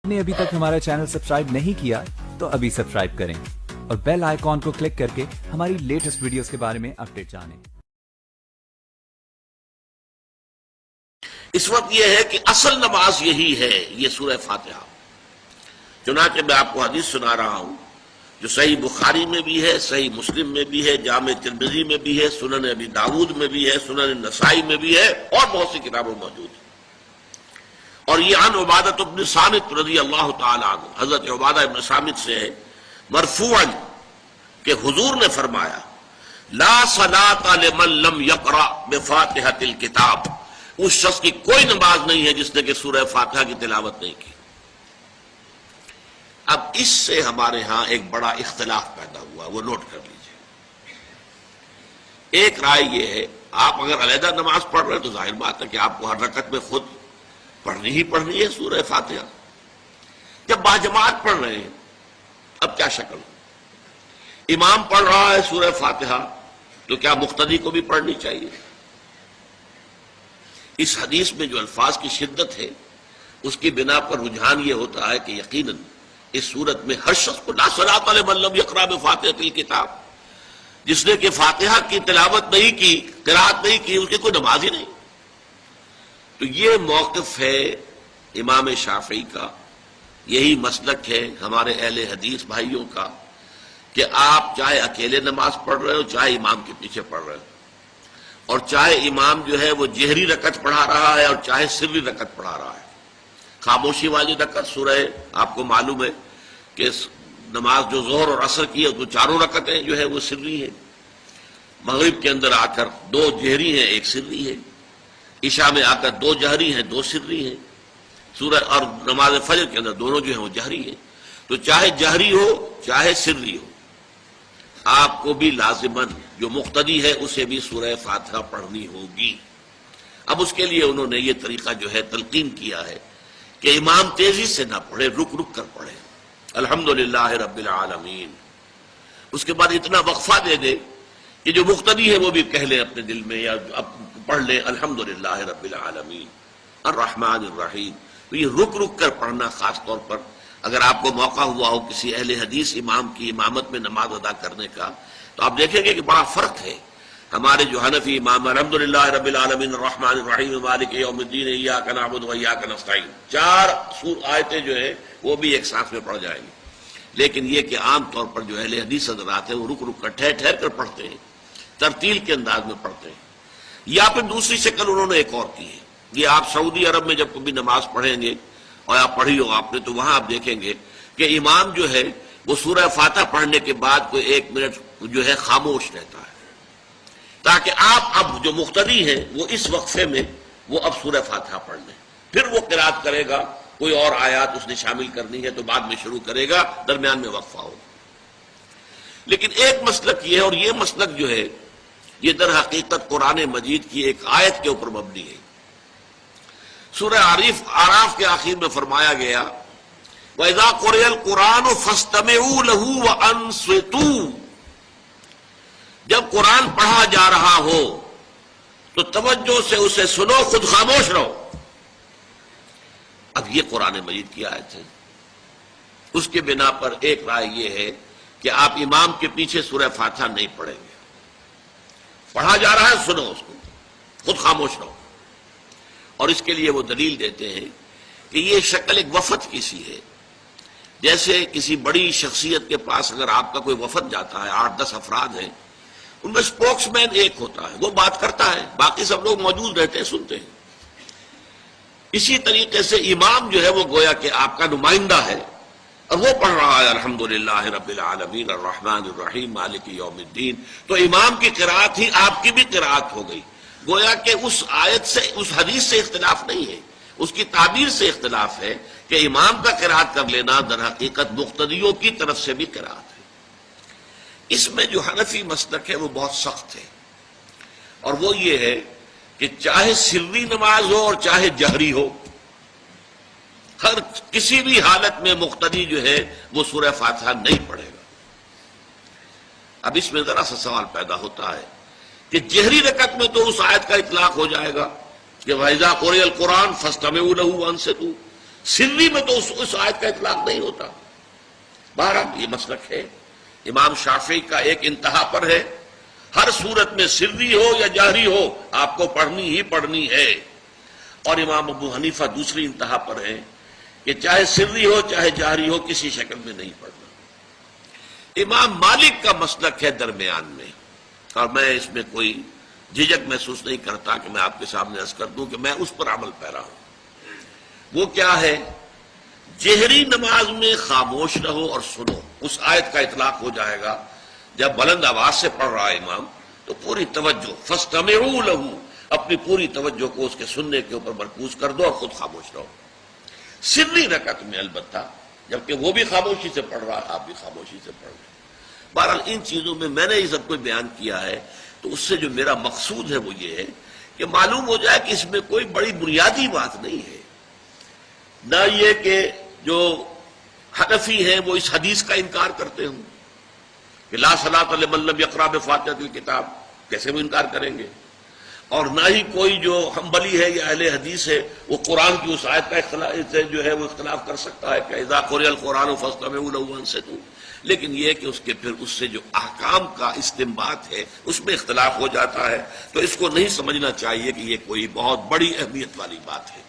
आपने अभी तक हमारा चैनल सब्सक्राइब नहीं किया तो अभी सब्सक्राइब करें और बेल आइकॉन को क्लिक करके हमारी लेटेस्ट वीडियोस के बारे में अपडेट जानें। इस वक्त यह है कि असल नमाज यही है, ये सूरह फातिहा। चुनांचे मैं आपको हदीस सुना रहा हूं जो सही बुखारी में भी है, सही मुस्लिम में भी है, जामे तिरमिज़ी में भी है, सुनन अबी दाऊद में भी है, सुनन नसाई में भी है और बहुत सी किताबों में मौजूद है। और ये अन उबादत इब्न सामित रज़ी अल्लाह तआला अन्हु, हजरत उबादा इब्न सामित से है मरफूअन के हुजूर ने फरमाया, ला सलाता लिमन लम यक़रा बिफातिहतिल किताब, उस शख्स की कोई नमाज नहीं है जिसने कि सूरह फातिहा की तिलावत नहीं की। अब इससे हमारे यहां एक बड़ा इख्तिलाफ पैदा हुआ, वो नोट कर लीजिए। एक राय ये है, आप अगर अलहदा नमाज पढ़ रहे हैं तो जाहिर बात है कि आपको हर रकत में खुद पढ़नी ही पढ़नी है सूरह फातिहा। जब बाजमात पढ़ रहे हैं, अब क्या शक्ल, इमाम पढ़ रहा है सूरह फातिहा तो क्या मुक्तदी को भी पढ़नी चाहिए? इस हदीस में जो अल्फाज की शिद्दत है उसकी बिना पर रुझान ये होता है कि यकीनन इस सूरत में हर शख्स को ला सलाता लिमन लम यक़रा बिफातिहतिल किताब, जिसने कि फातिहा की तिलावत नहीं की, क़िराअत नहीं की, उसकी कोई नमाज ही नहीं। तो ये मौक़िफ़ है इमाम शाफ़ी का, यही मसलक है हमारे अहले हदीस भाइयों का कि आप चाहे अकेले नमाज पढ़ रहे हो, चाहे इमाम के पीछे पढ़ रहे हो, और चाहे इमाम जो है वो जहरी रकत पढ़ा रहा है और चाहे सिर्री रकत पढ़ा रहा है। खामोशी वाली रकत सूरह आपको मालूम है कि नमाज जो ज़ोहर और असर की है तो चारों रकतें जो है वो सिर्री है। मगरिब के अंदर आकर दो जहरी हैं, एक सिर्री है। इशा में आकर दो जहरी हैं, दो सिर्री हैं। सूरह और नमाज फजर के अंदर दोनों जो है वो जहरी है। तो चाहे जहरी हो चाहे सिर्री हो, आपको भी लाजिमन जो मुक्तदी है उसे भी सूरह फातिहा पढ़नी होगी। अब उसके लिए उन्होंने ये तरीका जो है तलकीन किया है कि इमाम तेजी से ना पढ़े, रुक रुक कर पढ़े, अल्हम्दुलिल्लाह रब्बिल आलमीन। उसके बाद इतना वक्फा दे दे कि जो मुक्तदी है वो भी कह ले अपने दिल में या अब पढ़ ले अल्हम्दुलिल्लाह रब्बिल आलमीन अर्रहमानिर रहीम। तो ये रुक रुक कर पढ़ना, खास तौर पर अगर आपको मौका हुआ हो किसी अहले हदीस इमाम की इमामत में नमाज अदा करने का, तो आप देखेंगे कि बड़ा फर्क है। हमारे जो हनफी इमाम अल्हम्दुलिल्लाह रब्बिल आलमीन अर्रहमानिर रहीम मालिक यौमिद्दीन इय्याका नअबुदु व इय्याका नस्तईन, 4 आयतें जो है वो भी एक साथ में पढ़ जाएंगी। लेकिन ये कि आम तौर पर जो अहले हदीस हज़रात हैं वो रुक रुक कर ठहर ठहर कर पढ़ते हैं, तरतील के अंदाज में पढ़ते हैं। या फिर दूसरी शक्ल उन्होंने एक और की है, ये आप सऊदी अरब में जब कभी नमाज पढ़ेंगे और आप पढ़ी हो आपने, तो वहां आप देखेंगे कि इमाम जो है वो सूरह फातिहा पढ़ने के बाद कोई 1 मिनट जो है खामोश रहता है, ताकि आप अब जो मुक्तदी है वो इस वक्फे में वो अब सूरह फातिहा पढ़ लें। फिर वो क़िराअत करेगा, कोई और आयत उसने शामिल करनी है तो बाद में शुरू करेगा, दरमियान में वक्फा होगा। लेकिन एक मसलक ये है, और ये मसलक जो है ये दर हकीकत कुरान मजीद की एक आयत के ऊपर मबनी है। सूरह आराफ के आखिर में फरमाया गया, वइज़ा क़ुरिअल क़ुरान फस्तमिऊ लहू व अंसितू, जब कुरान पढ़ा जा रहा हो तो तवज्जो से उसे सुनो, खुद खामोश रहो। अब ये कुरान मजीद की आयत है। उसके बिना पर एक राय ये है कि आप इमाम के पीछे सूरह फातिहा नहीं पढ़ेंगे। पढ़ा जा रहा है, सुनो उसको, खुद खामोश रहो। और इसके लिए वो दलील देते हैं कि ये शक्ल एक वफद की सी है। जैसे किसी बड़ी शख्सियत के पास अगर आपका कोई वफद जाता है, 8-10 अफराद हैं, उनमें स्पोक्समैन एक होता है, वो बात करता है, बाकी सब लोग मौजूद रहते हैं, सुनते हैं। इसी तरीके से इमाम जो है वो गोया कि आपका नुमाइंदा है और वो पढ़ रहा है अल्हम्दुलिल्लाह रब्बिल आलमीन अर्रहमानिर रहीम मालिक यौमिद्दीन, तो इमाम की क़िराअत ही आपकी भी क़िराअत हो गई। गोया कि उस आयत से, उस हदीस से इख्तिलाफ नहीं है, उसकी ताबीर से इख्तिलाफ है कि इमाम का क़िराअत कर लेना दर हकीकत मुक्तदियों की तरफ से भी क़िराअत है। इसमें जो हनफी मसलक है वो बहुत सख्त है, और वो ये है कि चाहे सिर्री नमाज हो और चाहे जहरी हो, हर किसी भी हालत में मुक्तदी जो है वो सूरह फातिहा नहीं पढ़ेगा। अब इसमें जरा सा सवाल पैदा होता है कि जहरी रकत में तो उस आयत का इतलाक हो जाएगा कि वइज़ा क़ुरिअल क़ुरान फस्तमिऊ लहू व अंसितू, سری میں تو اس آیت کا اطلاق نہیں ہوتا. بہرحال یہ مسلک ہے امام شافعی کا، ایک انتہا پر ہے، ہر صورت میں سری ہو یا جہری ہو آپ کو پڑھنی ہی پڑھنی ہے. اور امام ابو حنیفہ دوسری انتہا پر ہے کہ چاہے سری ہو چاہے جہری ہو کسی شکل میں نہیں پڑھنا. امام مالک کا مسلک ہے درمیان میں، اور میں اس میں کوئی جھجک محسوس نہیں کرتا کہ میں آپ کے سامنے عرض کر دوں کہ میں اس پر عمل پیرا ہوں. وہ کیا ہے؟ جہری نماز میں خاموش رہو اور سنو. اس آیت کا اطلاق ہو جائے گا جب بلند آواز سے پڑھ رہا ہے امام تو پوری توجہ، فاستمعوا لہ، اپنی پوری توجہ کو اس کے سننے کے اوپر مرکوز کر دو اور خود خاموش رہو. سری رکعت میں البتہ جبکہ وہ بھی خاموشی سے پڑھ رہا ہے آپ بھی خاموشی سے پڑھ رہے ہیں. بہرحال ان چیزوں میں نے یہ سب کچھ بیان کیا ہے تو اس سے جو میرا مقصود ہے وہ یہ ہے کہ معلوم ہو جائے کہ اس میں کوئی بڑی بنیادی بات نہیں ہے. نہ یہ کہ جو حنفی ہیں وہ اس حدیث کا انکار کرتے ہوں کہ لا صلاۃ لمن لم یقرأ بفاتحۃ الکتاب، کیسے وہ انکار کریں گے؟ اور نہ ہی کوئی جو حنبلی ہے یا اہل حدیث ہے وہ قرآن کی اس آیت کا اختلاف جو ہے وہ اختلاف کر سکتا ہے کہ اذا قرئ القرآن فاستمعوا له وانصتوا. لیکن یہ کہ اس کے پھر اس سے جو احکام کا استنباط ہے اس میں اختلاف ہو جاتا ہے، تو اس کو نہیں سمجھنا چاہیے کہ یہ کوئی بہت بڑی اہمیت والی بات ہے.